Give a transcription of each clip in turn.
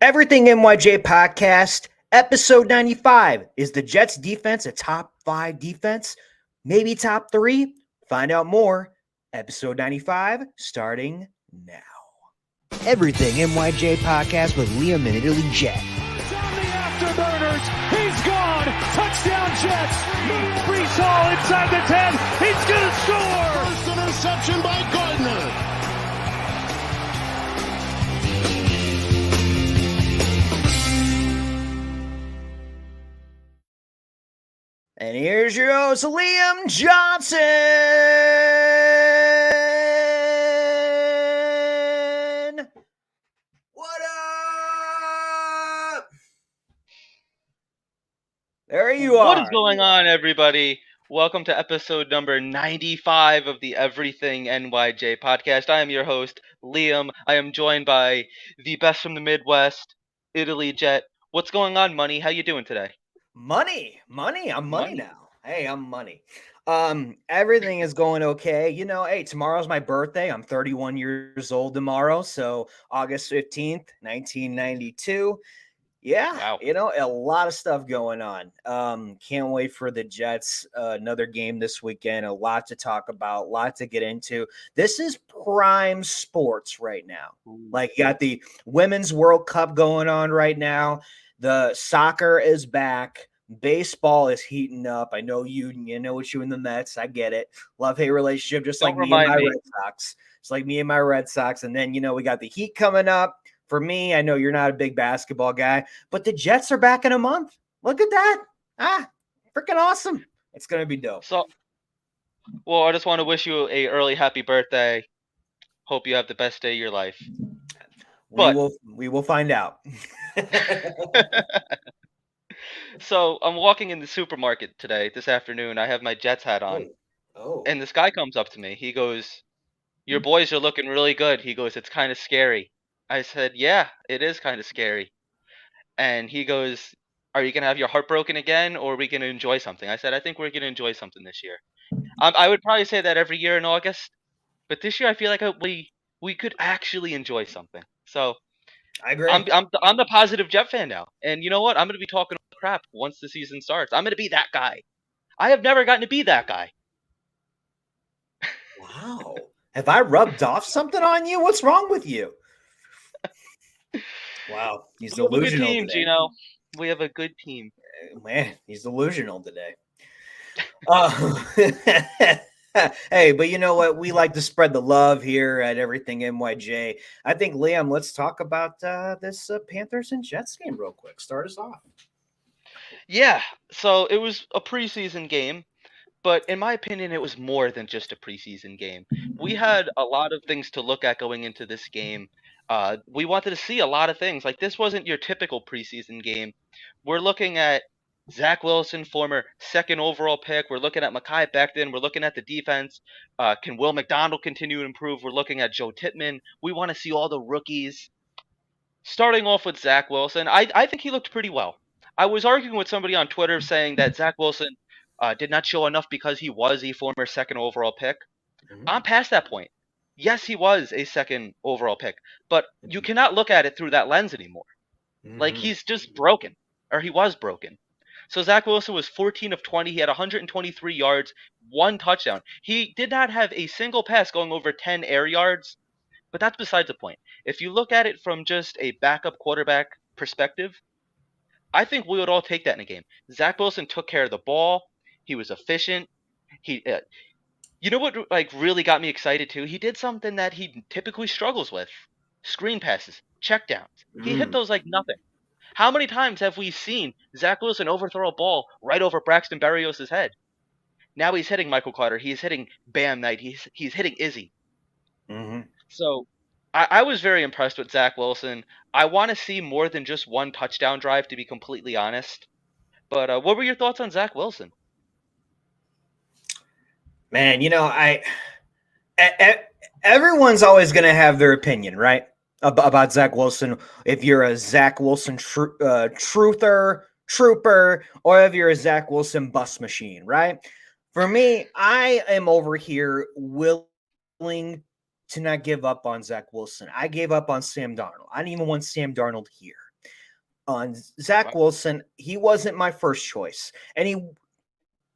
Everything NYJ Podcast, episode 95. Is the Jets defense a top 5 defense? Maybe top 3? Find out more. Episode 95 starting now. Everything NYJ Podcast with Liam and Italy Jet. It's on the afterburners. He's gone. Touchdown Jets. Brees Hall inside the 10. He's going to score. First interception by Gardner. And here's your host, Liam Johnson. What up? There you are. What is going on, everybody? Welcome to episode number 95 of the Everything NYJ podcast. I am your host, Liam. I am joined by the best from the Midwest, Italy Jet. What's going on, Money? How you doing today? Money. I'm money now. Hey, I'm money. Everything is going okay. Hey, tomorrow's my birthday. I'm 31 years old tomorrow. So August 15th, 1992. Yeah, Wow. A lot of stuff going on. Can't wait for the Jets. Another game this weekend. A lot to talk about, a lot to get into. This is prime sports right now. Like, you got the Women's World Cup going on right now. The soccer is back. Baseball is heating up. I know you know what you and the Mets. I get it. Love-hate relationship, just Don't like me and remind my me. Red Sox. It's like me and my Red Sox. And then, we got the Heat coming up. For me, I know you're not a big basketball guy, but the Jets are back in a month. Look at that. Freaking awesome. It's going to be dope. Well, I just want to wish you a early happy birthday. Hope you have the best day of your life. We will find out. So I'm walking in the supermarket today, this afternoon. I have my Jets hat on. Oh. And this guy comes up to me. He goes, "Your boys are looking really good." He goes, "It's kind of scary." I said, "Yeah, it is kind of scary." And he goes, "Are you going to have your heart broken again, or are we going to enjoy something?" I said, "I think we're going to enjoy something this year." I would probably say that every year in August, but this year I feel like we could actually enjoy something. So I agree. I'm the positive Jet fan now. And you know what? I'm going to be talking crap once the season starts. I'm going to be that guy. I have never gotten to be that guy. Wow. Have I rubbed off something on you? What's wrong with you? Wow. He's delusional. We have a good team, today. Gino. We have a good team. Man, he's delusional today. Hey, but you know what? We like to spread the love here at Everything NYJ. I think, Liam, let's talk about this Panthers and Jets game real quick. Start us off. Yeah, so it was a preseason game, but in my opinion, it was more than just a preseason game. We had a lot of things to look at going into this game. We wanted to see a lot of things. Like, this wasn't your typical preseason game. We're looking at Zach Wilson, former second overall pick. We're looking at Mekhi Becton. We're looking at the defense. Can Will McDonald continue to improve? We're looking at Joe Tippmann. We want to see all the rookies. Starting off with Zach Wilson, I think he looked pretty well. I was arguing with somebody on Twitter saying that Zach Wilson did not show enough because he was a former second overall pick. Mhm. I'm past that point. Yes, he was a second overall pick, but you cannot look at it through that lens anymore. Like, Mhm. he's just broken, or he was broken. So Zach Wilson was 14 of 20. He had 123 yards, 1 touchdown. He did not have a single pass going over 10 air yards, but that's besides the point. If you look at it from just a backup quarterback perspective, I think we would all take that in a game. Zach Wilson took care of the ball. He was efficient. He, you know what, like, really got me excited too? He did something that he typically struggles with: screen passes, checkdowns. He hit those like nothing. How many times have we seen Zach Wilson overthrow a ball right over Braxton Berrios' head? Now he's hitting Michael Carter. He's hitting Bam Knight. He's hitting Izzy. Mhm. So I was very impressed with Zach Wilson. I want to see more than just one touchdown drive, to be completely honest. But what were your thoughts on Zach Wilson? Man, everyone's always going to have their opinion, right? About Zach Wilson. If you're a Zach Wilson trooper, or if you're a Zach Wilson bus machine, right? For me, I am over here willing to not give up on Zach Wilson. I gave up on Sam Darnold. I didn't even want Sam Darnold here. on Zach Wilson. He wasn't my first choice, and he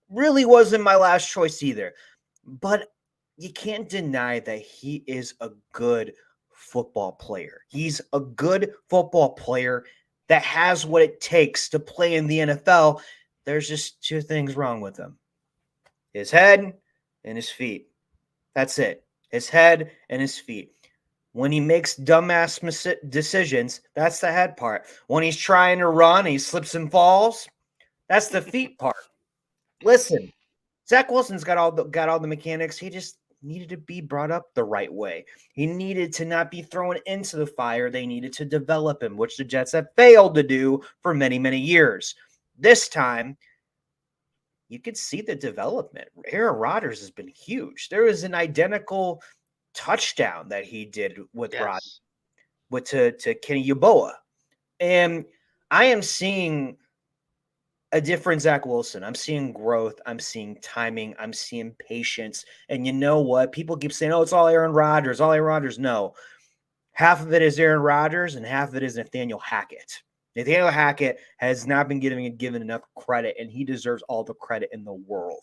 really wasn't my last choice either. But you can't deny that he is a good football player. He's a good football player that has what it takes to play in the NFL. There's just two things wrong with him: his head and his feet. That's it. His head and his feet. When he makes dumbass decisions, that's the head part. When he's trying to run, he slips and falls. That's the feet part. Listen, Zach Wilson's got all the mechanics. He just needed to be brought up the right way. He needed to not be thrown into the fire. They needed to develop him, which the Jets have failed to do for many, many years. This time, you could see the development. Aaron Rodgers has been huge. There was an identical touchdown that he did with Rodgers to Kenny Yeboah. And I am seeing a different Zach Wilson. I'm seeing growth. I'm seeing timing. I'm seeing patience. And you know what? People keep saying, oh, it's all Aaron Rodgers. All Aaron Rodgers. No. Half of it is Aaron Rodgers and half of it is Nathaniel Hackett. Nathaniel Hackett has not been given enough credit, and he deserves all the credit in the world.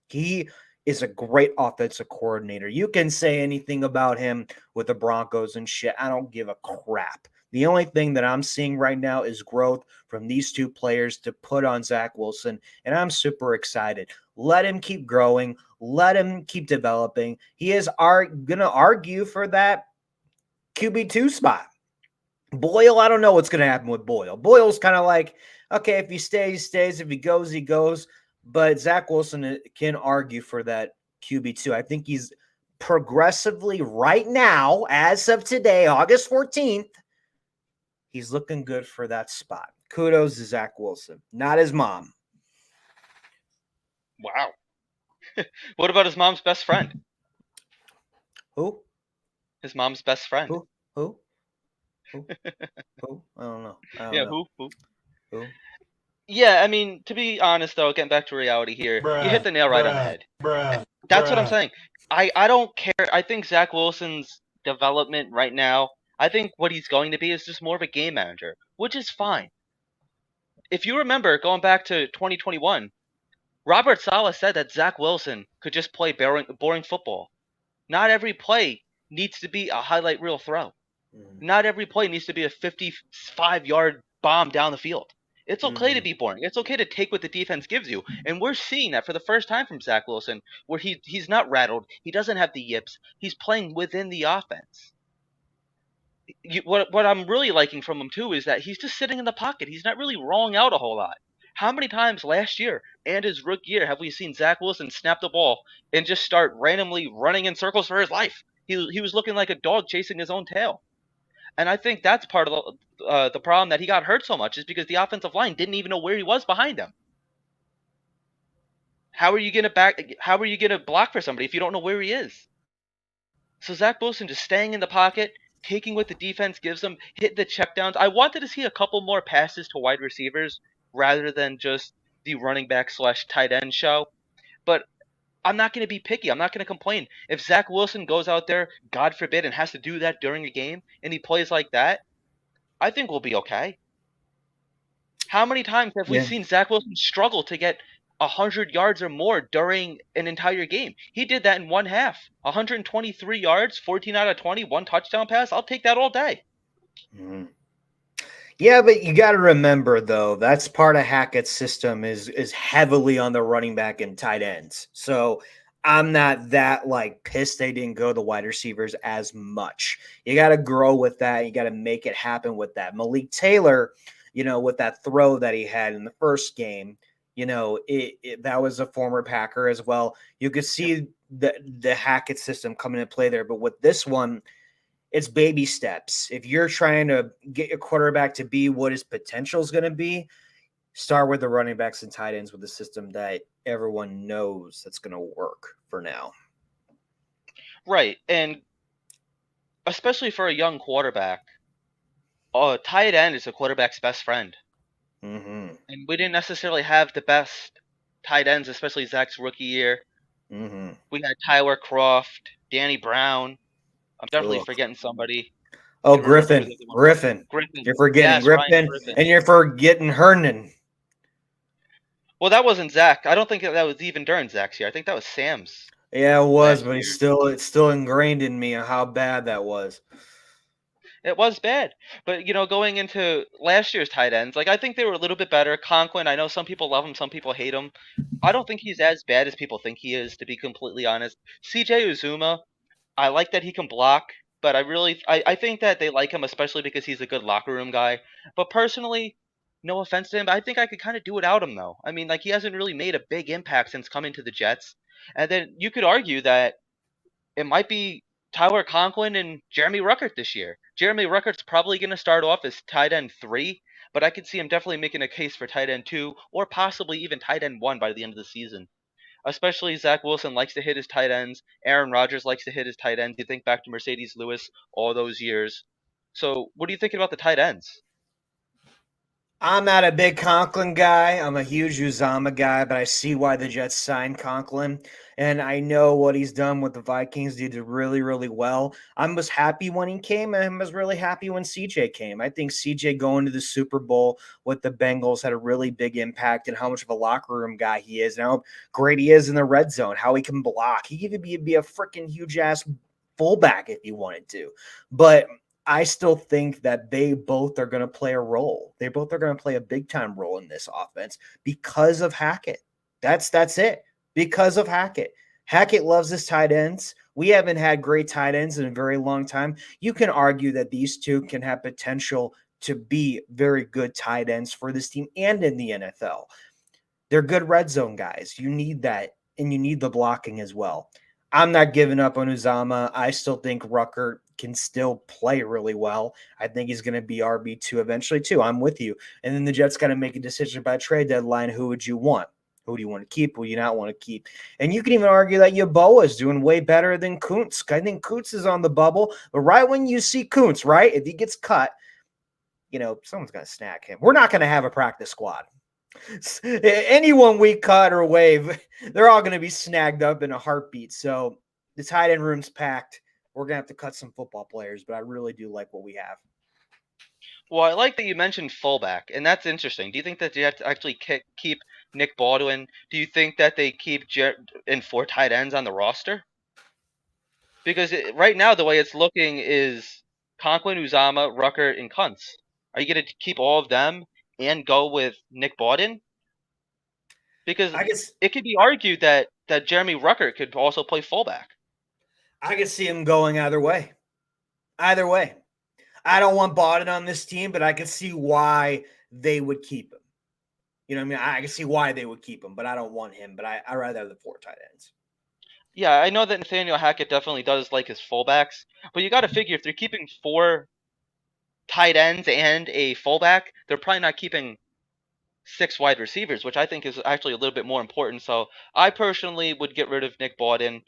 He is a great offensive coordinator. You can say anything about him with the Broncos and shit. I don't give a crap. The only thing that I'm seeing right now is growth from these two players to put on Zach Wilson, and I'm super excited. Let him keep growing. Let him keep developing. He is going to argue for that QB2 spot. Boyle, I don't know what's going to happen with Boyle. Boyle's kind of like, okay, if he stays, he stays. If he goes, he goes. But Zach Wilson can argue for that QB2. I think he's progressively right now, as of today, August 14th, he's looking good for that spot. Kudos to Zach Wilson, not his mom. Wow. What about his mom's best friend? Who? His mom's best friend. Who? Who? I don't know. Who? Yeah, I mean, to be honest, though, getting back to reality here, you hit the nail right on the head. That's what I'm saying. I don't care. I think Zach Wilson's development right now, I think what he's going to be is just more of a game manager, which is fine. If you remember, going back to 2021, Robert Saleh said that Zach Wilson could just play boring football. Not every play needs to be a highlight reel throw. Not every play needs to be a 55-yard bomb down the field. It's okay to be boring. It's okay to take what the defense gives you. And we're seeing that for the first time from Zach Wilson, where he's not rattled. He doesn't have the yips. He's playing within the offense. What I'm really liking from him, too, is that he's just sitting in the pocket. He's not really rolling out a whole lot. How many times last year and his rookie year have we seen Zach Wilson snap the ball and just start randomly running in circles for his life? He was looking like a dog chasing his own tail. And I think that's part of the problem that he got hurt so much is because the offensive line didn't even know where he was behind him. How are you gonna block for somebody if you don't know where he is? So Zach Wilson just staying in the pocket, taking what the defense gives him, hit the checkdowns. I wanted to see a couple more passes to wide receivers rather than just the running back / tight end show. But I'm not going to be picky. I'm not going to complain. If Zach Wilson goes out there, God forbid, and has to do that during a game, and he plays like that, I think we'll be okay. How many times have we seen Zach Wilson struggle to get 100 yards or more during an entire game? He did that in one half. 123 yards, 14 out of 20, one touchdown pass. I'll take that all day. Mm-hmm. Yeah, but you got to remember, though, that's part of Hackett's system is heavily on the running back and tight ends. So I'm not that pissed they didn't go the wide receivers as much. You got to grow with that. You got to make it happen with that. Malik Taylor, with that throw that he had in the first game, that was a former Packer as well. You could see the Hackett system coming into play there. But with this one, it's baby steps. If you're trying to get your quarterback to be what his potential is going to be, start with the running backs and tight ends with the system that everyone knows that's going to work for now. Right. And especially for a young quarterback, a tight end is a quarterback's best friend. Mm-hmm. And we didn't necessarily have the best tight ends, especially Zach's rookie year. Mm-hmm. We had Tyler Croft, Danny Brown. I'm definitely forgetting somebody. Oh, Griffin. You're forgetting Yes, Ryan Griffin, and you're forgetting Hernan. Well, that wasn't Zach. I don't think that was even during Zach's year. I think that was Sam's. Yeah, it was, last but year. it's still ingrained in me how bad that was. It was bad. But, going into last year's tight ends, I think they were a little bit better. Conklin, I know some people love him, some people hate him. I don't think he's as bad as people think he is, to be completely honest. CJ Uzuma, I like that he can block, but I think that they like him especially because he's a good locker room guy. But personally, no offense to him, I think I could kind of do without him though. I mean, he hasn't really made a big impact since coming to the Jets. And then you could argue that it might be Tyler Conklin and Jeremy Ruckert this year. Jeremy Ruckert's probably going to start off as tight end 3, but I could see him definitely making a case for tight end 2 or possibly even tight end 1 by the end of the season. Especially Zach Wilson likes to hit his tight ends. Aaron Rodgers likes to hit his tight ends. You think back to Mercedes Lewis all those years. So, what are you thinking about the tight ends? I'm not a big Conklin guy. I'm a huge Uzama guy, but I see why the Jets signed Conklin. And I know what he's done with the Vikings. He did really, really well. I was happy when he came, and I was really happy when CJ came. I think CJ going to the Super Bowl with the Bengals had a really big impact in how much of a locker room guy he is, and how great he is in the red zone, how he can block. He could be a freaking huge ass fullback if he wanted to. But I still think that they both are going to play a role. They both are going to play a big time role in this offense because of Hackett. That's it. Because of Hackett. Hackett loves his tight ends. We haven't had great tight ends in a very long time. You can argue that these two can have potential to be very good tight ends for this team and in the NFL. They're good red zone guys. You need that, and you need the blocking as well. I'm not giving up on Uzama. I still think Ruckert can still play really well. I think he's going to be RB2 eventually, too. I'm with you. And then the Jets got to make a decision by trade deadline. Who would you want? Who do you want to keep? Who do you not want to keep? And you can even argue that Yeboah is doing way better than Kuntz. I think Kuntz is on the bubble. But right when you see Kuntz, right, if he gets cut, someone's going to snag him. We're not going to have a practice squad. Anyone we cut or waive, they're all going to be snagged up in a heartbeat. So the tight end room's packed. We're going to have to cut some football players, but I really do like what we have. Well, I like that you mentioned fullback, and that's interesting. Do you think that they have to actually keep Nick Baldwin? Do you think that they keep in 4 tight ends on the roster? Because right now, the way it's looking is Conklin, Uzama, Ruckert, and Kuntz. Are you going to keep all of them and go with Nick Baldwin? Because it could be argued that Jeremy Ruckert could also play fullback. I could see him going either way. Either way. I don't want Bawden on this team, but I can see why they would keep him. You know what I mean? I can see why they would keep him, but I don't want him. But I'd rather have the 4 tight ends. Yeah, I know that Nathaniel Hackett definitely does like his fullbacks, but you got to figure if they're keeping 4 tight ends and a fullback, they're probably not keeping 6 wide receivers, which I think is actually a little bit more important. So I personally would get rid of Nick Bawden.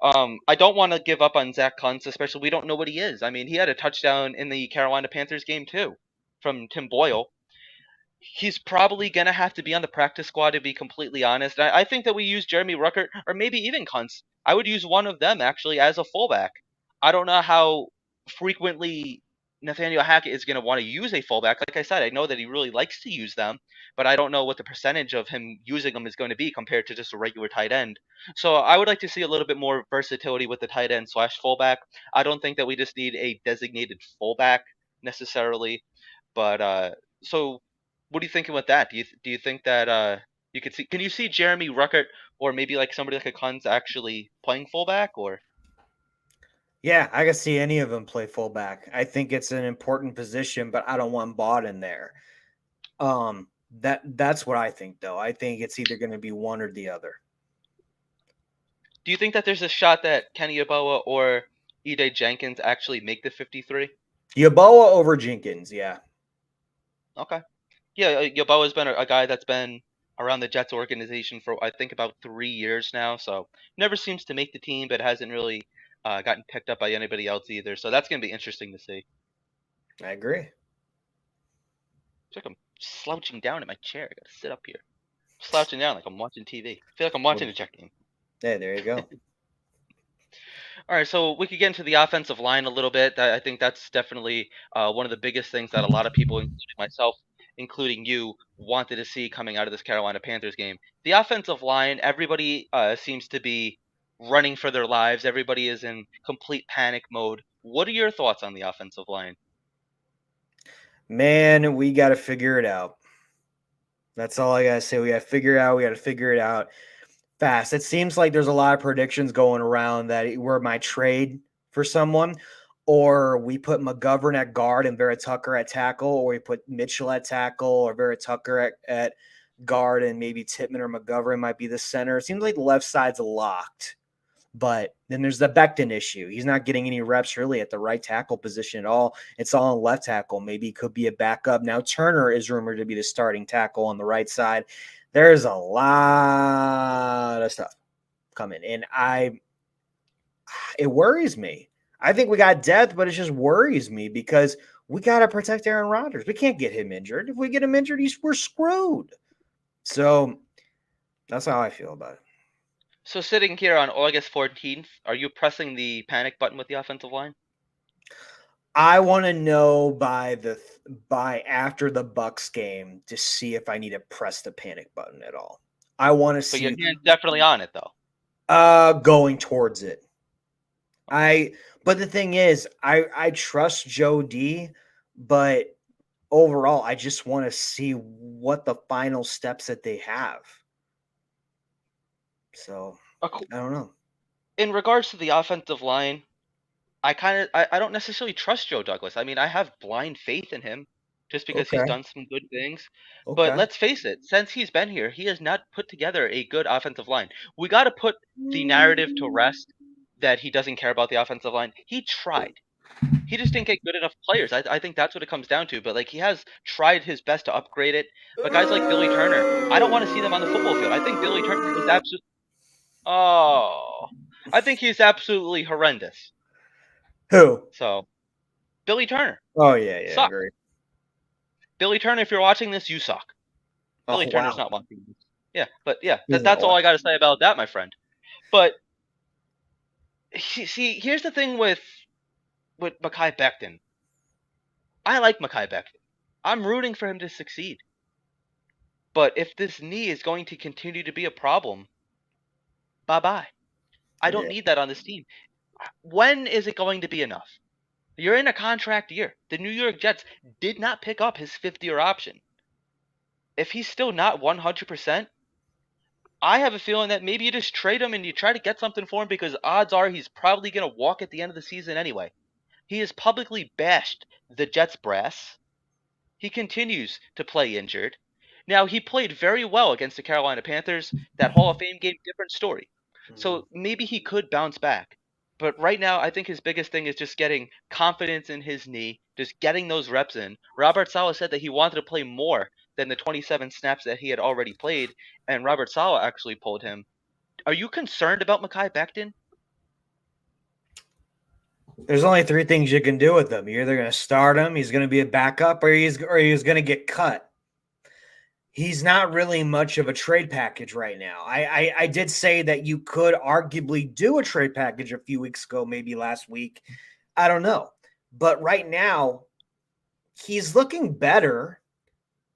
I don't want to give up on Zach Kuntz, especially we don't know what he is. I mean, he had a touchdown in the Carolina Panthers game too, from Tim Boyle. He's probably going to have to be on the practice squad, to be completely honest. I think that we use Jeremy Ruckert, or maybe even Kuntz. I would use one of them, actually, as a fullback. I don't know how frequently Nathaniel Hackett is going to want to use a fullback. Like I said, I know that he really likes to use them, but I don't know what the percentage of him using them is going to be compared to just a regular tight end. So I would like to see a little bit more versatility with the tight end / fullback. I don't think that we just need a designated fullback necessarily, but so what are you thinking with that? Do you think that you could see? Can you see Jeremy Ruckert or maybe like somebody like a Kuntz actually playing fullback or? Yeah, I can see any of them play fullback. I think it's an important position, but I don't want Bawden there. That's what I think, though. I think it's either going to be one or the other. Do you think that there's a shot that Kenny Yeboah or E.J. Jenkins actually make the 53? Yeboah over Jenkins, yeah. Okay. Yeah, Yeboah's been a guy that's been around the Jets organization for I think about 3 years now, so never seems to make the team, but hasn't really gotten picked up by anybody else either. So that's going to be interesting to see. I agree. It's like I'm slouching down in my chair. I got to sit up here. Slouching down like I'm watching TV. I feel like I'm watching a Jet game. Yeah, there you go. All right, so we could get into the offensive line a little bit. I think that's definitely one of the biggest things that a lot of people, including myself, including you, wanted to see coming out of this Carolina Panthers game. The offensive line, everybody seems to be running for their lives. Everybody is in complete panic mode. What are your thoughts on the offensive line? Man, we got to figure it out. That's all I got to say. We got to figure it out. We got to figure it out fast. It seems like there's a lot of predictions going around that we're my trade for someone, or we put McGovern at guard and Vera Tucker at tackle, or we put Mitchell at tackle or Vera Tucker at guard, and maybe Tippmann or McGovern might be the center. It seems like the left side's locked. But then there's the Becton issue. He's not getting any reps really at the right tackle position at all. It's all on left tackle. Maybe he could be a backup. Now Turner is rumored to be the starting tackle on the right side. There's a lot of stuff coming. And it worries me. I think we got depth, but it just worries me because we got to protect Aaron Rodgers. We can't get him injured. If we get him injured, we're screwed. So that's how I feel about it. So sitting here on August 14th, are you pressing the panic button with the offensive line? I want to know by after the Bucks game to see if I need to press the panic button at all. I want to see. But your hand's definitely on it though. Going towards it. But the thing is, I trust Joe D, but overall, I just want to see what the final steps that they have. So I don't know. In regards to the offensive line, I don't necessarily trust Joe Douglas. I mean, I have blind faith in him just because he's done some good things. Okay. But let's face it, since he's been here, he has not put together a good offensive line. We got to put the narrative to rest that he doesn't care about the offensive line. He tried. He just didn't get good enough players. I think that's what it comes down to. But like he has tried his best to upgrade it. But guys like Billy Turner, I don't want to see them on the football field. I think Billy Turner is absolutely. Oh, I think he's absolutely horrendous. Who? So, Billy Turner. Oh yeah, suck. Agree. Billy Turner, if you're watching this, you suck. Billy Turner's not watching this. Yeah, but yeah, He's that's not all I got to say about that, my friend. But see, here's the thing with Mekhi Becton. I like Mekhi Becton. I'm rooting for him to succeed. But if this knee is going to continue to be a problem, bye-bye. I don't need that on this team. When is it going to be enough? You're in a contract year. The New York Jets did not pick up his fifth-year option. If he's still not 100%, I have a feeling that maybe you just trade him and you try to get something for him because odds are he's probably going to walk at the end of the season anyway. He has publicly bashed the Jets brass. He continues to play injured. Now, he played very well against the Carolina Panthers. That Hall of Fame game, different story. So maybe he could bounce back. But right now, I think his biggest thing is just getting confidence in his knee, just getting those reps in. Robert Saleh said that he wanted to play more than the 27 snaps that he had already played, and Robert Saleh actually pulled him. Are you concerned about Mekhi Becton? There's only three things you can do with him. You're either going to start him, he's going to be a backup, or he's going to get cut. He's not really much of a trade package right now. I did say that you could arguably do a trade package a few weeks ago, maybe last week. I don't know. But right now, he's looking better,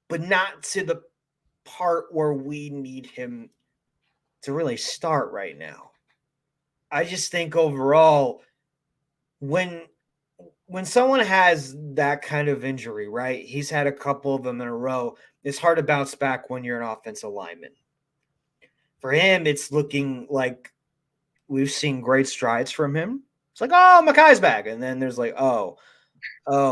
but not to the part where we need him to really start right now. I just think overall, when someone has that kind of injury, right? He's had a couple of them in a row. It's hard to bounce back when you're an offensive lineman. For him, it's looking like we've seen great strides from him. It's like, oh, Mekhi's back. And then there's like, oh,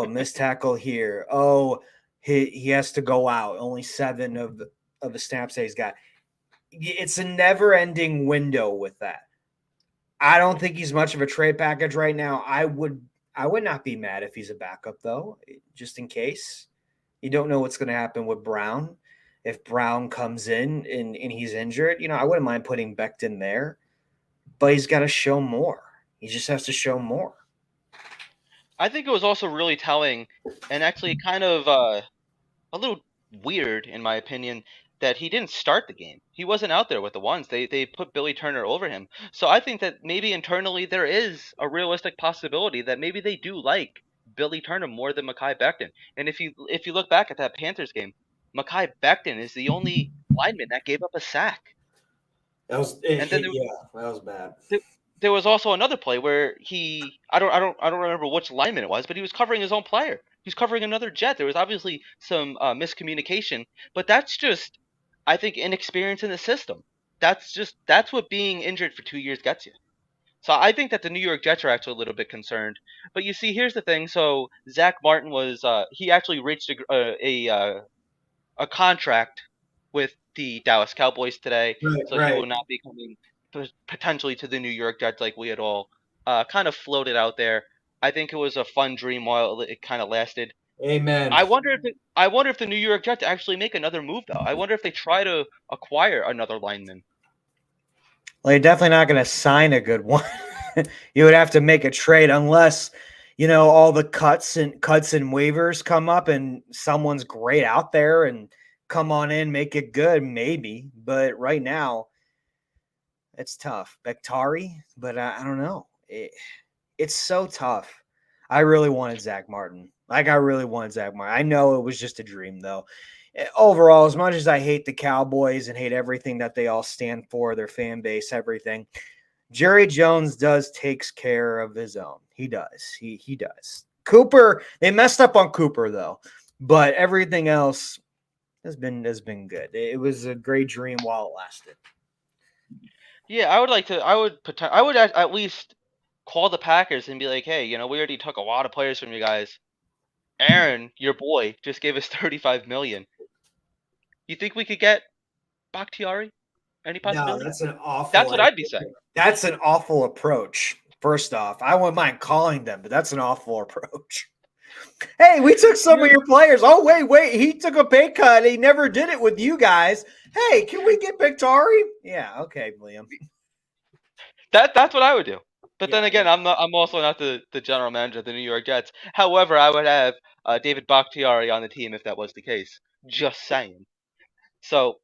missed tackle here. Oh, he has to go out. Only 7 of the snaps that he's got. It's a never-ending window with that. I don't think he's much of a trade package right now. I would not be mad if he's a backup, though, just in case. You don't know what's going to happen with Brown. If Brown comes in and he's injured, I wouldn't mind putting Becton there. But he's got to show more. He just has to show more. I think it was also really telling and actually kind of a little weird, in my opinion, that he didn't start the game. He wasn't out there with the ones. They put Billy Turner over him. So I think that maybe internally there is a realistic possibility that maybe they do like Billy Turner more than Mekhi Becton. And if you look back at that Panthers game, Mekhi Becton is the only lineman that gave up a sack. That was And then that was bad. there was also another play where I don't remember which lineman it was, but he was covering his own player. He was covering another Jet. There was obviously some miscommunication, but that's just, I think, inexperience in the system. That's what being injured for 2 years gets you. So I think that the New York Jets are actually a little bit concerned. But you see, here's the thing. So Zach Martin was he actually reached a contract with the Dallas Cowboys today, so he will not be coming potentially to the New York Jets like we had all kind of floated out there. I think it was a fun dream while it kind of lasted. Amen. I wonder if the New York Jets actually make another move though. I wonder if they try to acquire another lineman. Well, you're definitely not going to sign a good one. You would have to make a trade unless, all the cuts and waivers come up and someone's great out there and come on in, make it good, maybe. But right now, it's tough. Bakhtiari, but I don't know. It's so tough. I really wanted Zach Martin. I know it was just a dream, though. Overall, as much as I hate the Cowboys and hate everything that they all stand for, their fan base, everything, Jerry Jones takes care of his own. He does. He does. Cooper, they messed up on Cooper, though. But everything else has been good. It was a great dream while it lasted. Yeah, I would at least call the Packers and be like, hey, we already took a lot of players from you guys. Aaron, your boy, just gave us $35 million. You think we could get Bakhtiari? Any possibility? No, that's an awful. That's what I'd be saying. That's an awful approach. First off, I wouldn't mind calling them, but that's an awful approach. Hey, we took some of your players. Oh, wait. He took a pay cut. He never did it with you guys. Hey, can we get Bakhtiari? Yeah, okay, Liam. That's what I would do. But then again, I'm also not the general manager of the New York Jets. However, I would have David Bakhtiari on the team if that was the case. Just saying. So,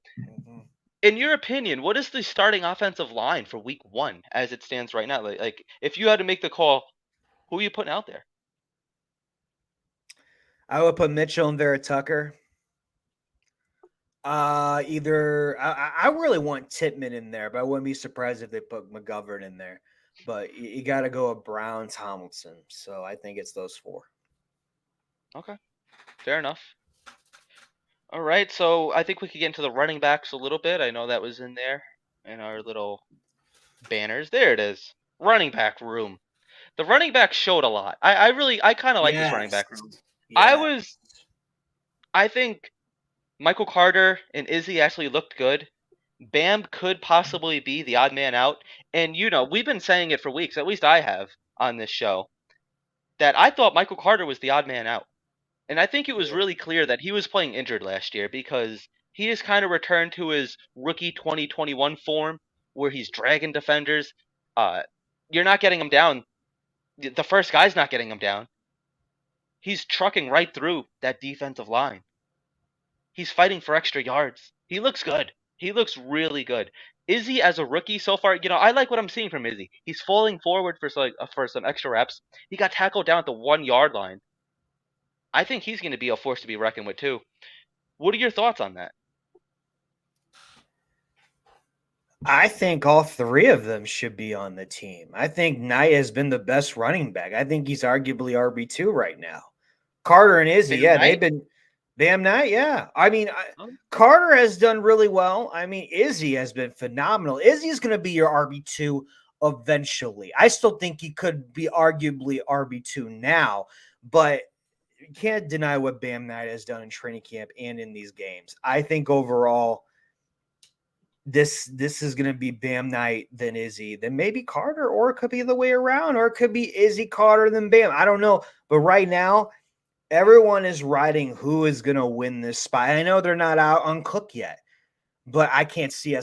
in your opinion, what is the starting offensive line for Week 1 as it stands right now? Like if you had to make the call, who are you putting out there? I would put Mitchell and Vera Tucker. I really want Titman in there, but I wouldn't be surprised if they put McGovern in there. But you got to go with Brown, Tomlinson. So I think it's those four. Okay, fair enough. All right, so I think we could get into the running backs a little bit. I know that was in there in our little banners. There it is. Running back room. The running back showed a lot. I kind of like this running back room. Yes. I think Michael Carter and Izzy actually looked good. Bam could possibly be the odd man out. And, we've been saying it for weeks, at least I have on this show, that I thought Michael Carter was the odd man out. And I think it was really clear that he was playing injured last year because he has kind of returned to his rookie 2021 form where he's dragging defenders. You're not getting him down. The first guy's not getting him down. He's trucking right through that defensive line. He's fighting for extra yards. He looks good. He looks really good. Izzy as a rookie so far, I like what I'm seeing from Izzy. He's falling forward for some extra reps. He got tackled down at the 1 yard line. I think he's going to be a force to be reckoned with too. What are your thoughts on that? I think all three of them should be on the team. I think Knight has been the best running back. I think he's arguably RB2 right now. Carter and Izzy, they've been Bam Knight, yeah. I mean, Carter has done really well. I mean, Izzy has been phenomenal. Izzy is going to be your RB2 eventually. I still think he could be arguably RB2 now, but you can't deny what Bam Knight has done in training camp and in these games. I think overall, this is going to be Bam Knight, then Izzy, then maybe Carter, or it could be the way around, or it could be Izzy, Carter, then Bam. I don't know. But right now, everyone is riding who is going to win this spot. I know they're not out on Cook yet, but I can't see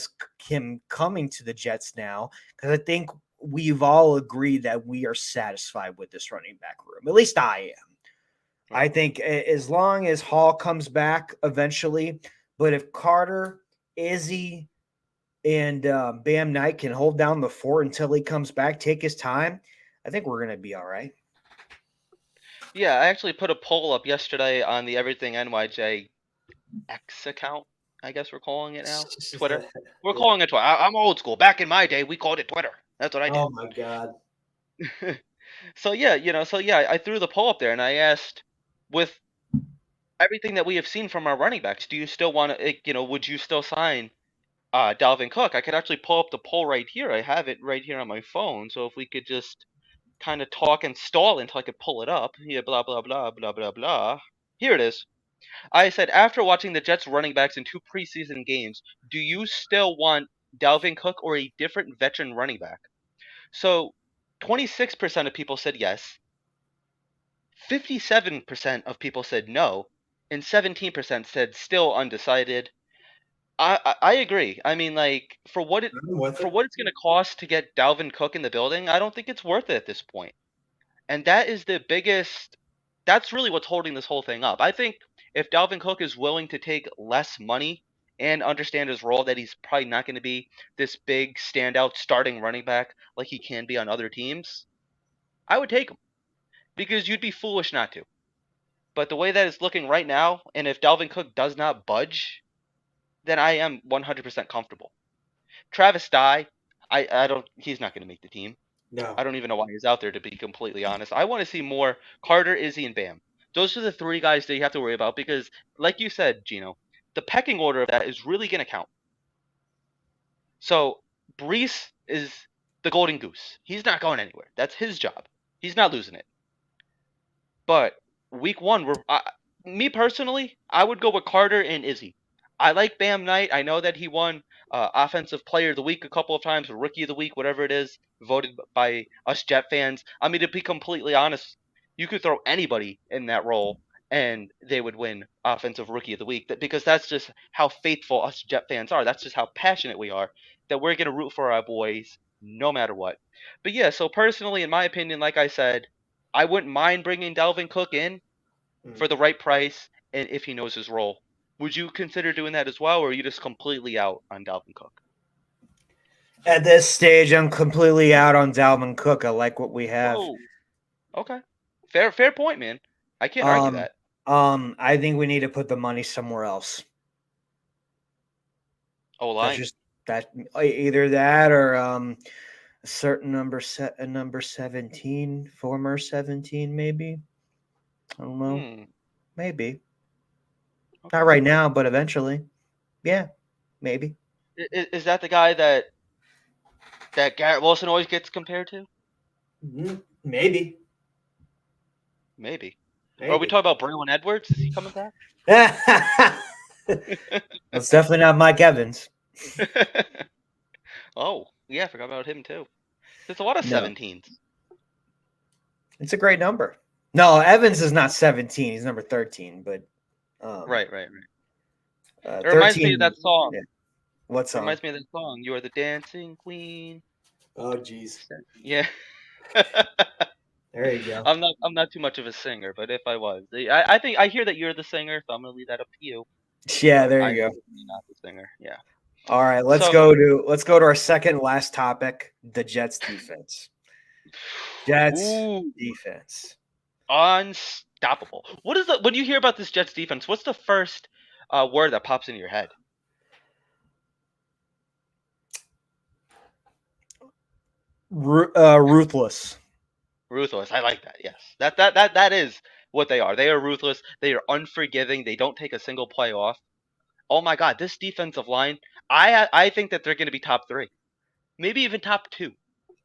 him coming to the Jets now because I think we've all agreed that we are satisfied with this running back room. At least I am. I think as long as Hall comes back eventually, But if Carter, Izzy, and Bam Knight can hold down the fort until he comes back, take his time, I think we're going to be all right. Yeah, I actually put a poll up yesterday on the Everything NYJ X account. I guess we're calling it now. Twitter. We're calling it Twitter. I'm old school. Back in my day, we called it Twitter. That's what I did. Oh my God. So yeah, I threw the poll up there and I asked, with everything that we have seen from our running backs, do you still want to, would you still sign Dalvin Cook? I could actually pull up the poll right here. I have it right here on my phone. So if we could just kind of talk and stall until I could pull it up. Yeah, blah, blah, blah, blah, blah, blah. Here it is. I said, after watching the Jets running backs in 2 preseason games, do you still want Dalvin Cook or a different veteran running back? So 26% of people said yes. 57% of people said no. And 17% said still undecided. I agree. I mean, like, for what it's going to cost to get Dalvin Cook in the building, I don't think it's worth it at this point. And that is the biggest. That's really what's holding this whole thing up. I think if Dalvin Cook is willing to take less money and understand his role, that he's probably not going to be this big standout starting running back like he can be on other teams, I would take him, because you'd be foolish not to. But the way that it's looking right now, and if Dalvin Cook does not budge, then I am 100% comfortable. Travis Dye, I don't. He's not going to make the team. No. I don't even know why he's out there, to be completely honest. I want to see more Carter, Izzy, and Bam. Those are the 3 guys that you have to worry about, because, like you said, Gino, the pecking order of that is really going to count. So Brees is the golden goose. He's not going anywhere. That's his job. He's not losing it. But week 1, me personally, I would go with Carter and Izzy. I like Bam Knight. I know that he won Offensive Player of the Week a couple of times, or Rookie of the Week, whatever it is, voted by us Jet fans. I mean, to be completely honest, you could throw anybody in that role and they would win Offensive Rookie of the Week, because that's just how faithful us Jet fans are. That's just how passionate we are, that we're going to root for our boys no matter what. But yeah, so personally, in my opinion, like I said, I wouldn't mind bringing Dalvin Cook in for the right price and if he knows his role. Would you consider doing that as well, or are you just completely out on Dalvin Cook? At this stage, I'm completely out on Dalvin Cook. I like what we have. Oh, okay. Fair point, man. I can't argue that. I think we need to put the money somewhere else. O-line. That's just that, either that or a certain number 17, former 17, maybe. I don't know. Maybe. Okay. Not right now, but eventually. Yeah, maybe. Is that the guy that Garrett Wilson always gets compared to? Maybe. Or are we talking about Braylon Edwards? Is he coming back? That's definitely not Mike Evans. Oh, yeah, I forgot about him too. There's a lot of 17s. It's a great number. No, Evans is not 17. He's number 13, but right. It 13, reminds me of that song. Yeah. What song? It reminds me of that song. You are the dancing queen. Oh, jeez. Yeah. There you go. I'm not too much of a singer, but if I was, I think I hear that you're the singer, so I'm gonna leave that up to you. Yeah, there you go. Not the singer. Yeah. All right, let's go to our second last topic: the Jets defense. Defense. Unstoppable. What is when you hear about this Jets defense? What's the first word that pops into your head? Ruthless. Ruthless. I like that. Yes. That is what they are. They are ruthless. They are unforgiving. They don't take a single play off. Oh my God, this defensive line. I think that they're going to be top 3, maybe even top 2.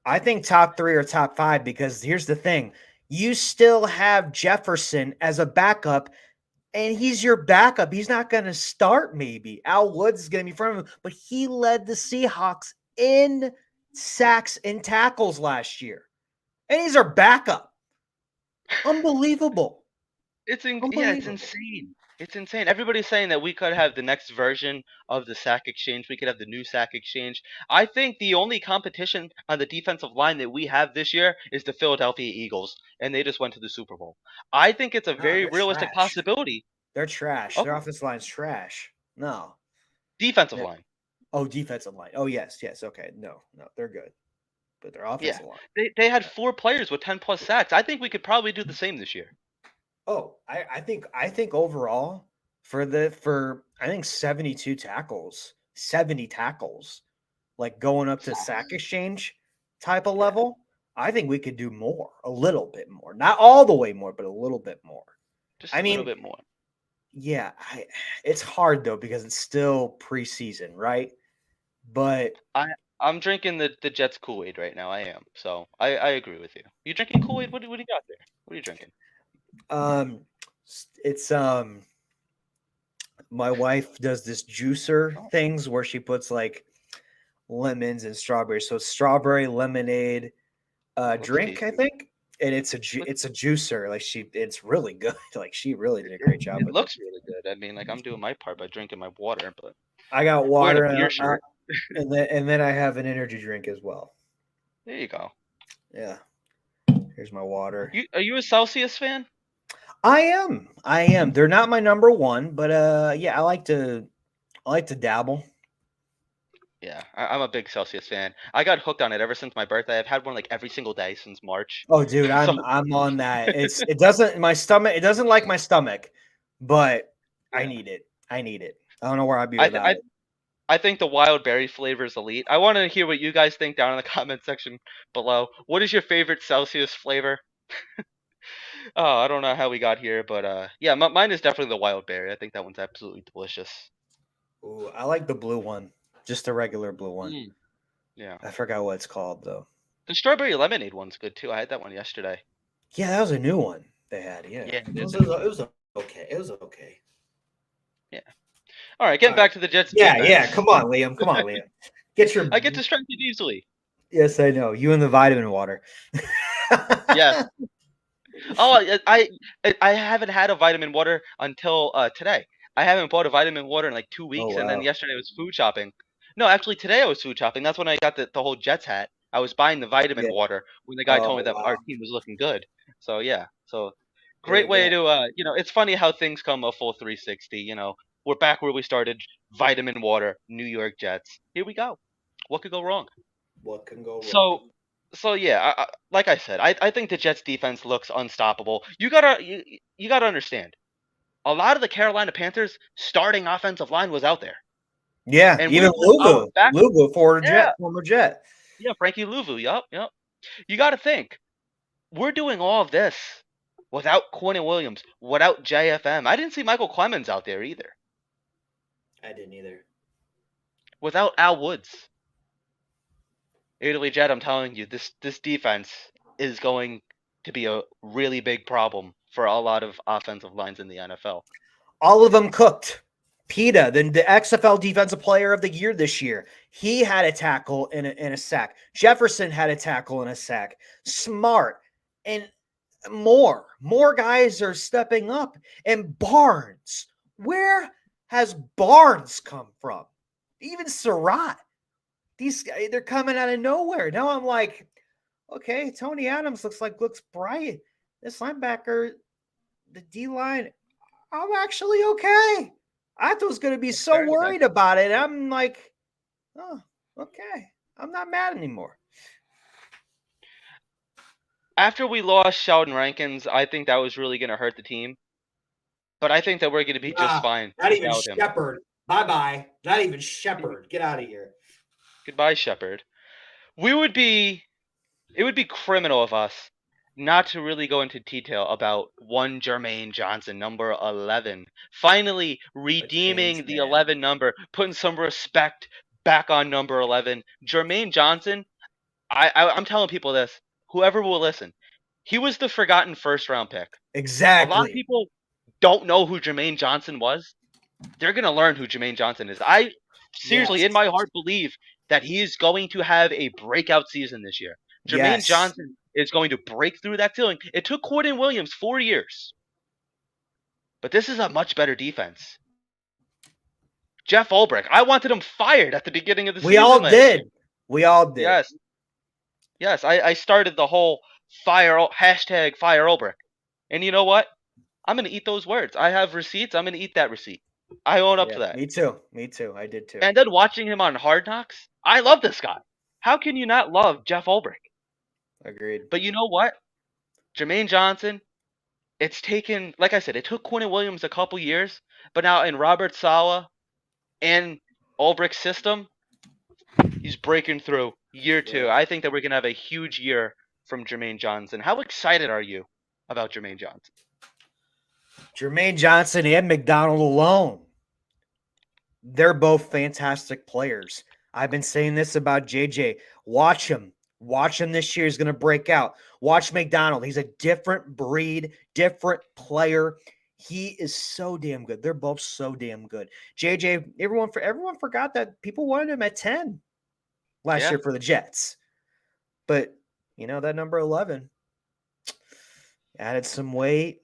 I think top 3 or top 5, because here's the thing: you still have Jefferson as a backup, and he's your backup. He's not going to start. Maybe Al Woods is going to be in front of him, but he led the Seahawks in sacks and tackles last year. And he's our backup. Unbelievable. It's insane. It's insane. Everybody's saying that we could have the next version of the sack exchange. We could have the new sack exchange. I think the only competition on the defensive line that we have this year is the Philadelphia Eagles, and they just went to the Super Bowl. I think it's a very realistic possibility. They're trash. Their offensive line's trash. No. Defensive Yeah. line. Oh, defensive line. Oh, yes. Okay. No, they're good. But their Yeah. offensive line. They had 4 players with 10 plus sacks. I think we could probably do the same this year. Oh, I think overall for I think 72 tackles, 70 tackles, like going up to sack exchange type of Yeah. level, I think we could do more, a little bit more. Not all the way more, but a little bit more. Just I a little mean, bit more. yeah, it's hard though because it's still preseason, right? But I'm drinking the Jets Kool-Aid right now. I am. So I agree with you. You drinking Kool-Aid? What do you got there? What are you drinking? it's my wife does this juicer things where she puts like lemons and strawberries. So it's strawberry lemonade drink, tasty. I think. And it's a juicer. Like it's really good. Like she really did a great job It with it. looks really good. I mean, like I'm doing my part by drinking my water, but I got wearing water a beer shirt. and then I have an energy drink as well. There you go. Yeah. Here's my water. Are you a Celsius fan? I am. They're not my number one, but yeah, I like to dabble. Yeah, I'm a big Celsius fan. I got hooked on it ever since my birthday. I've had one like every single day since March. Oh, dude, So I'm on that. It doesn't like my stomach, but I need it. I don't know where I'd be without it. I think the wild berry flavor is elite. I want to hear what you guys think down in the comment section below. What is your favorite Celsius flavor? Oh, I don't know how we got here, but yeah, mine is definitely the wild berry. I think that one's absolutely delicious. Ooh, I like the blue one, just the regular blue one. Yeah, I forgot what it's called though. the strawberry lemonade one's good too. I had that one yesterday. Yeah, that was a new one they had. Yeah, Yeah, it was okay. It was okay. Yeah. All right, getting back to the Jets. Yeah, defense. yeah. Come on, Liam. Get your. I get distracted easily. Yes, I know. You and the vitamin water. Yes. Oh, I haven't had a vitamin water until today. I haven't bought a vitamin water in like 2 weeks, and then Wow. yesterday I was food shopping. No, actually today I was food shopping. That's when I got the whole Jets hat. I was buying the vitamin water when the guy told me that our team was looking good. So yeah, great way to it's funny how things come a full 360. We're back where we started. Vitamin water, New York Jets. Here we go. What could go wrong? What can go wrong? So yeah, like I said, I think the Jets defense looks unstoppable. You gotta understand. A lot of the Carolina Panthers starting offensive line was out there. Yeah, And even Luvu, former Jet. Yeah, Frankie Louvu. Yup. You got to think, we're doing all of this without Quinn Williams, without JFM. I didn't see Michael Clemens out there either. I didn't either. Without Al Woods. Italy Jet, I'm telling you, this defense is going to be a really big problem for a lot of offensive lines in the NFL. All of them cooked. Pita, then the XFL Defensive Player of the Year this year, he had a tackle and a sack. Jefferson had a tackle and a sack. Smart and more guys are stepping up. And Barnes, where has Barnes come from? Even Surratt. These guys, they're coming out of nowhere. Now I'm like, okay, Tony Adams looks bright. This linebacker, the D line, I'm actually okay. I was going to be so worried about it. I'm like, oh, okay. I'm not mad anymore. After we lost Sheldon Rankins, I think that was really going to hurt the team. But I think that we're going to be just fine. Not even Shepard. Bye-bye. Not even Shepard. Get out of here. Goodbye, Shepard. It would be criminal of us not to really go into detail about one Jermaine Johnson, number 11, finally redeeming the 11 number, putting some respect back on number 11. Jermaine Johnson, I'm telling people this, whoever will listen, he was the forgotten first-round pick. Exactly. A lot of people don't know who Jermaine Johnson was. They're going to learn who Jermaine Johnson is. I seriously, in my heart, believe that he is going to have a breakout season this year. Jermaine Johnson is going to break through that ceiling. It took Quinn Williams 4 years. But this is a much better defense. Jeff Ulbrich, I wanted him fired at the beginning of the season. We all did. Yes, I started the whole hashtag fire Ulbrich. And you know what? I'm going to eat those words. I have receipts. I'm going to eat that receipt. I own up to that. Me too. Me too. I did too. And then watching him on Hard Knocks, I love this guy. How can you not love Jeff Ulbrich? Agreed. But you know what? Jermaine Johnson, it's taken, like I said, it took Quinnen Williams a couple years, but now in Robert Saleh and Ulbrich's system, he's breaking through year 2. I think that we're going to have a huge year from Jermaine Johnson. How excited are you about Jermaine Johnson? Jermaine Johnson and McDonald alone. They're both fantastic players. I've been saying this about JJ. Watch him. Watch him this year. He's going to break out. Watch McDonald. He's a different breed, different player. He is so damn good. They're both so damn good. JJ, everyone forgot that people wanted him at 10 last year for the Jets. But, that number 11 added some weight.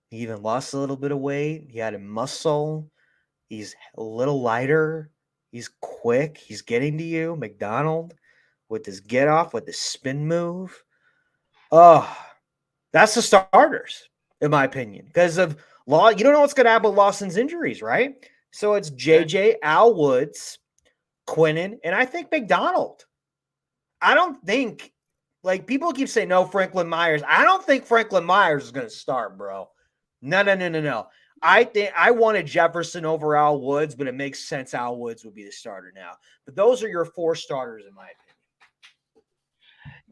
He even lost a little bit of weight. He added muscle. He's a little lighter. He's quick. He's getting to you. McDonald with his get off, with his spin move. Oh, that's the starters, in my opinion. Because of Law, you don't know what's going to happen with Lawson's injuries, right? So it's JJ, Al Woods, Quinnen, and I think McDonald. I don't think, people keep saying, no, Franklin Myers. I don't think Franklin Myers is going to start, bro. No. I think I wanted Jefferson over Al Woods, but it makes sense Al Woods would be the starter now. But those are your 4 starters, in my opinion.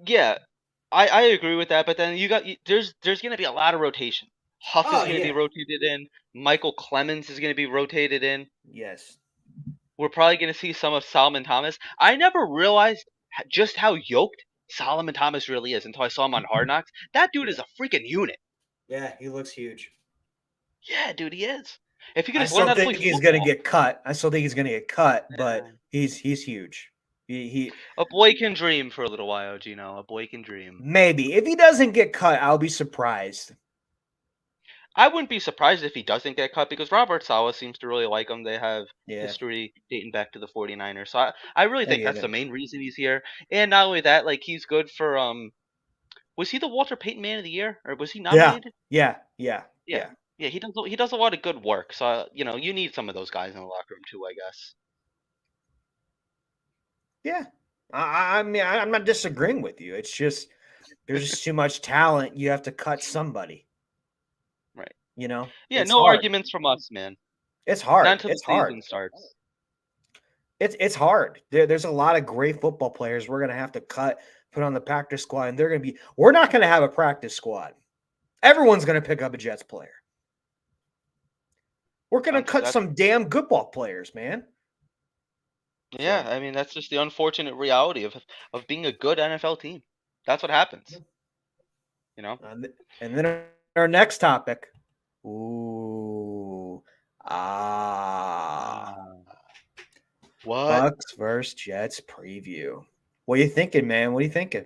Yeah, I agree with that. But then there's going to be a lot of rotation. Huff is going to be rotated in. Michael Clemens is going to be rotated in. Yes. We're probably going to see some of Solomon Thomas. I never realized just how yoked Solomon Thomas really is until I saw him on Hard Knocks. That dude is a freaking unit. Yeah, he looks huge. Yeah, dude, he is. If he could I just learn still how to play think he's football. going to get cut. But he's huge. He A boy can dream for a little while, Gino. A boy can dream. Maybe. If he doesn't get cut, I'll be surprised. I wouldn't be surprised if he doesn't get cut because Robert Saleh seems to really like him. They have history dating back to the 49ers. So I really think that's the main reason he's here. And not only that, he's good for was he the Walter Payton Man of the Year? Or was he nominated? Yeah, he does a lot of good work. So, you need some of those guys in the locker room too, I guess. Yeah. I mean, I'm not disagreeing with you. It's just there's just too much talent. You have to cut somebody. Right. Yeah, no hard. Arguments from us, man. It's hard. Not until the season starts. It's hard. There's a lot of great football players we're going to have to cut, put on the practice squad, and we're not going to have a practice squad. Everyone's going to pick up a Jets player. We're going to cut some damn good ball players, man. Yeah, I mean, that's just the unfortunate reality of being a good NFL team. That's what happens. And then our next topic. Ooh. What? Bucks versus Jets preview. What are you thinking, man? What are you thinking?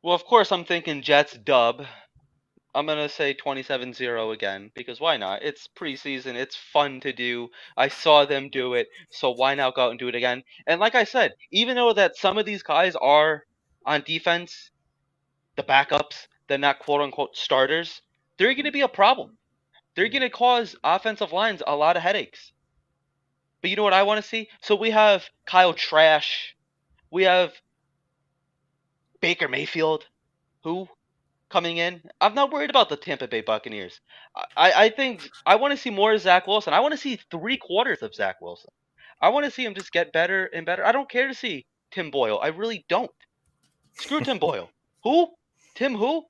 Well, of course, I'm thinking Jets dub. I'm going to say 27-0 again, because why not? It's preseason. It's fun to do. I saw them do it, so why not go out and do it again? And like I said, even though that some of these guys are on defense, the backups, they're not quote-unquote starters, they're going to be a problem. They're going to cause offensive lines a lot of headaches. But you know what I want to see? So we have Kyle Trash. We have Baker Mayfield, who coming in. I'm not worried about the Tampa Bay Buccaneers. I think I want to see more of Zach Wilson. I want to see 3/4 of Zach Wilson. I want to see him just get better and better. I don't care to see Tim Boyle. I really don't. Screw Tim Boyle. Who? Tim who?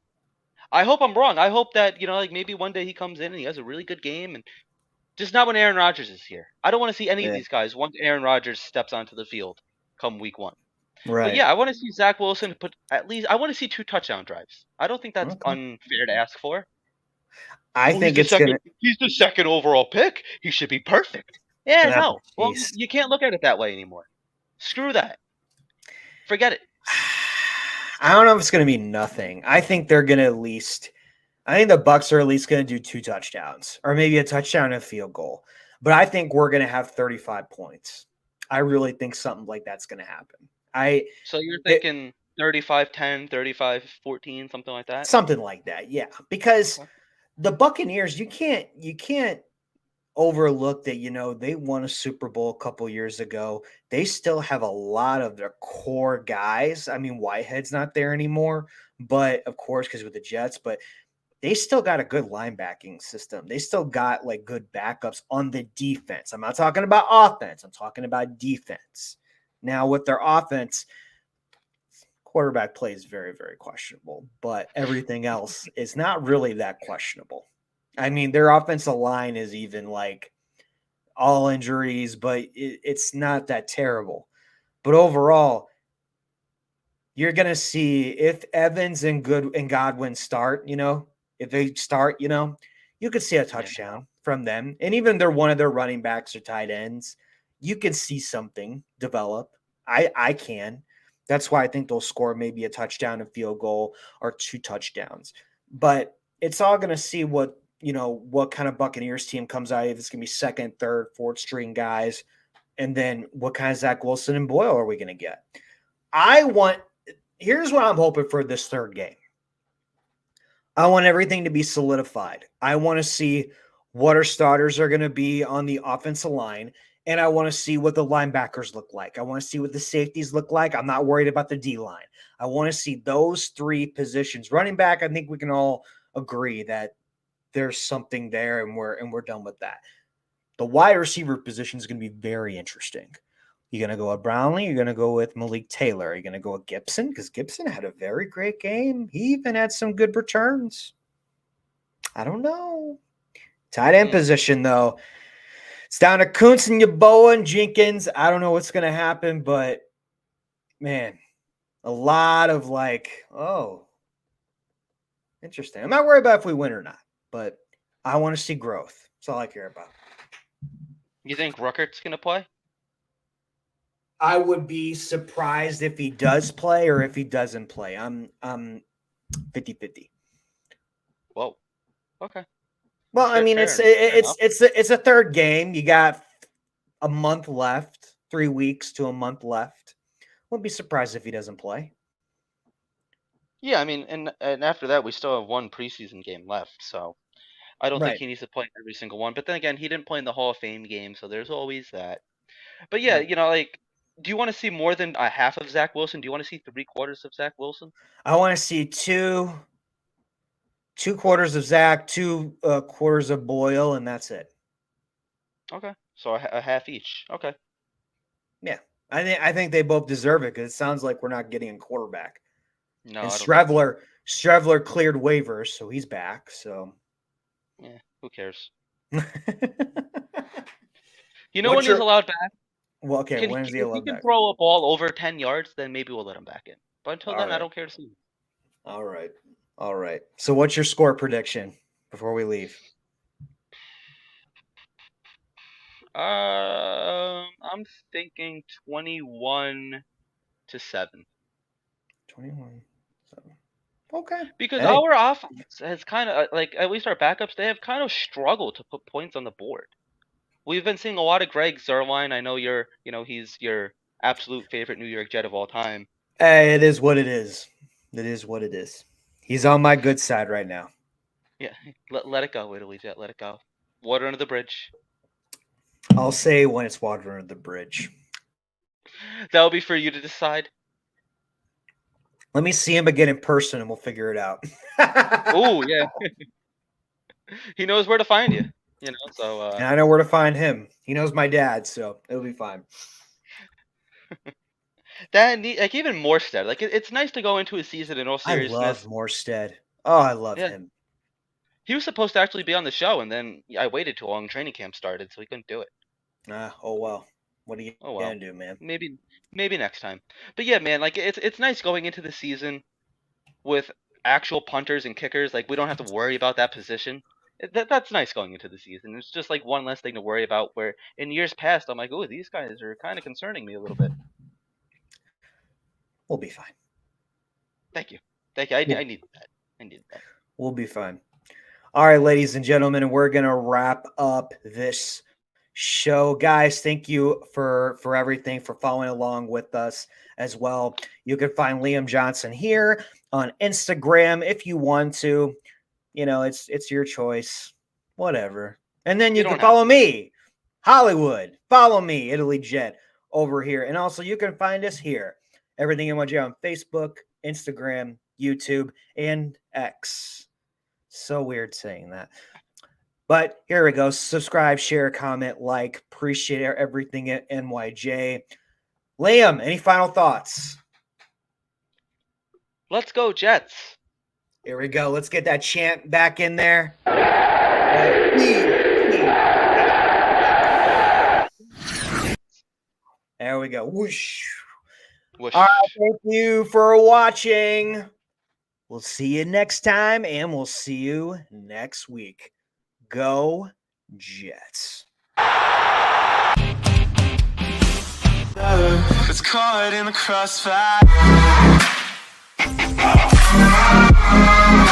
I hope I'm wrong. I hope that, maybe one day he comes in and he has a really good game, and just not when Aaron Rodgers is here. I don't want to see any of these guys once Aaron Rodgers steps onto the field come week 1. Right. But yeah, I want to see Zach Wilson I want to see 2 touchdown drives. I don't think that's unfair to ask for. I think he's the second overall pick. He should be perfect. Yeah, no. Well, you can't look at it that way anymore. Screw that. Forget it. I don't know if it's going to be nothing. I think they're going to I think the Bucs are at least going to do 2 touchdowns, or maybe a touchdown and a field goal. But I think we're going to have 35 points. I really think something like that's going to happen. So you're thinking 35-10, 35-14, something like that? Something like that, yeah. Because the Buccaneers, you can't overlook that, they won a Super Bowl a couple years ago. They still have a lot of their core guys. I mean, Whitehead's not there anymore, but of course, because with the Jets, but they still got a good linebacking system. They still got like good backups on the defense. I'm not talking about offense. I'm talking about defense. Now with their offense, quarterback play is very, very questionable, but everything else is not really that questionable. I mean, their offensive line is even like all injuries, but it's not that terrible. But overall, you're going to see if Evans and Godwin start, if they start, you could see a touchdown from them. And even they're one of their running backs or tight ends, you can see something develop. I can. That's why I think they'll score maybe a touchdown, a field goal, or 2 touchdowns. But it's all going to see what kind of Buccaneers team comes out. If it's going to be second, third, fourth string guys. And then what kind of Zach Wilson and Boyle are we going to get? Here's what I'm hoping for this third game. I want everything to be solidified. I want to see what our starters are going to be on the offensive line. And I want to see what the linebackers look like. I want to see what the safeties look like. I'm not worried about the D-line. I want to see those 3 positions. Running back, I think we can all agree that there's something there, and we're done with that. The wide receiver position is going to be very interesting. You're going to go with Brownlee. You're going to go with Malik Taylor. You're going to go with Gibson because Gibson had a very great game. He even had some good returns. I don't know. Tight end position, though. It's down to Kuntz and Yeboah and Jenkins. I don't know what's going to happen, but, man, a lot of interesting. I'm not worried about if we win or not, but I want to see growth. That's all I care about. You think Ruckert's going to play? I would be surprised if he does play or if he doesn't play. I'm 50-50. Whoa. Okay. Well, I mean, it's a third game. You got a month left, 3 weeks to a month left. Wouldn't be surprised if he doesn't play. Yeah, I mean, and after that, we still have 1 preseason game left, so I don't think he needs to play every single one. But then again, he didn't play in the Hall of Fame game, so there's always that. But yeah, do you want to see more than a half of Zach Wilson? Do you want to see 3/4 of Zach Wilson? I want to see two quarters of Zach, 2 quarters of Boyle, and that's it. Okay, so a half each. Okay. Yeah, I think they both deserve it because it sounds like we're not getting a quarterback. No, and I don't Strevler cleared waivers, so he's back. So yeah, who cares? When he's allowed back? Well, okay, when is he allowed if he can back? throw a ball over 10 yards, then maybe we'll let him back in. But until then, I don't care to see him. All right. So what's your score prediction before we leave? I'm thinking 21-7. 21-7. Okay. Because our offense has kind of, at least our backups, they have kind of struggled to put points on the board. We've been seeing a lot of Greg Zuerlein. I know he's your absolute favorite New York Jet of all time. Hey, it is what it is. It is what it is. He's on my good side right now. Yeah, let it go, Italy Jet. Let it go. Water under the bridge. I'll say when it's water under the bridge. That'll be for you to decide. Let me see him again in person, and we'll figure it out. Oh yeah, he knows where to find you. So. And I know where to find him. He knows my dad, so it'll be fine. Even Morstead. It's nice to go into a season in all seriousness. I love Morstead. Oh, I love him. He was supposed to actually be on the show, and then I waited too long. Training camp started, so he couldn't do it. Oh well. What are you gonna do, man? Maybe next time. But yeah, man, it's nice going into the season with actual punters and kickers. We don't have to worry about that position. That's nice going into the season. It's just one less thing to worry about. Where in years past, I'm like, oh, these guys are kind of concerning me a little bit. We'll be fine. Thank you. I need that. We'll be fine. All right, ladies and gentlemen, we're gonna wrap up this show. Guys, thank you for everything, for following along with us as well. You can find Liam Johnson here on Instagram if you want to. It's your choice. Whatever. And then you can follow me, Hollywood. Follow me, Italy Jet, over here. And also you can find us here, Everything NYJ, on Facebook, Instagram, YouTube, and X. So weird saying that. But here we go. Subscribe, share, comment, like. Appreciate everything at NYJ. Liam, any final thoughts? Let's go, Jets. Here we go. Let's get that chant back in there. There we go. Whoosh. Whoosh. All right, thank you for watching. We'll see you next time, and we'll see you next week. Go Jets. It's caught in the crossfire.